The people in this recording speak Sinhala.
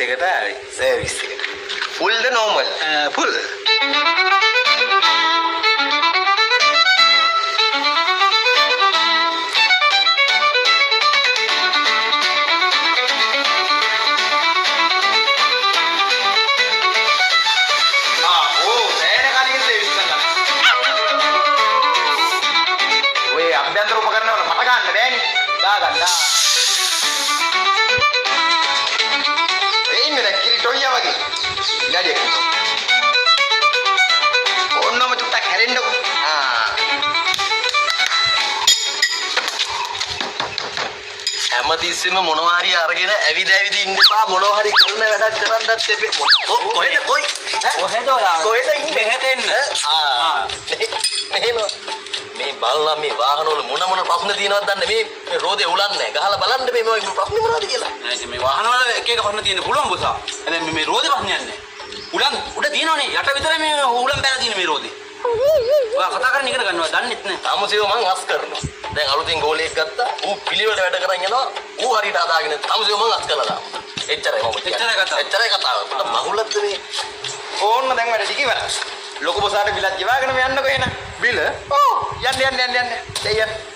එකට ආවේ. සර්විස් එකට. ෆුල් ද නෝමල්? ෆුල්. අභ්‍යන්තර උපකරණ වල මට ගන්න බෑනේ. දාගන්න. එන්නේ දැන් කිරිටොයියා වගේ. ඉඩඩියක්. ඕන්නම චුට්ටක් හැරෙන්නකෝ. හැමතිස්සෙම මොනවා හරි අරගෙන ඇවිද ඉන්න එපා. මොනවා හරි කරන වැඩක් කරන්නත් එපේ. කොහෙද කොයි? කොහෙද ඔයා? කොහෙද ඉන්නේ? මෙහෙට එන්න. මෙහෙම මේ බලලා මේ වාහන වල මොන ප්‍රශ්න තියෙනවද දන්නේ මේ රෝදේ උලන්නේ නැහැ. ගහලා බලන්න මේ ප්‍රශ්න මොනවද කියලා. නෑ මේ වාහන වල එක ප්‍රශ්න තියෙන පුළුවන් බොසා. දැන් මේ රෝදේ ප්‍රශ්නයක් නැහැ. උලන් උඩ තියෙනවනේ. යට විතරයි මේ උලන් බැලලා තියෙන මේ රෝදේ. ඔයා කතා කරන්න ඉගෙන ගන්නවා දන්නෙත් නැහැ. තමුසේව මං අස් කරනවා. දැන් අලුතින් ගෝලියෙක් ගත්තා. ඌ පිළිවෙලට වැඩ කරන් යනවා. ඌ හරියට හදාගෙන තමුසේව මං අස් කළා දානවා. එච්චරයි මම කියන්නේ. එච්චරයි කතාව. මට මහුලක්ද මේ? ඕන්න දැන් වැඩ ටික ඉවරයි. ලොකු බොසාට බිලක් ගෙවාගෙන යන්නකෝ එන. බිල? ඔව් යන්න. දෙයියන්.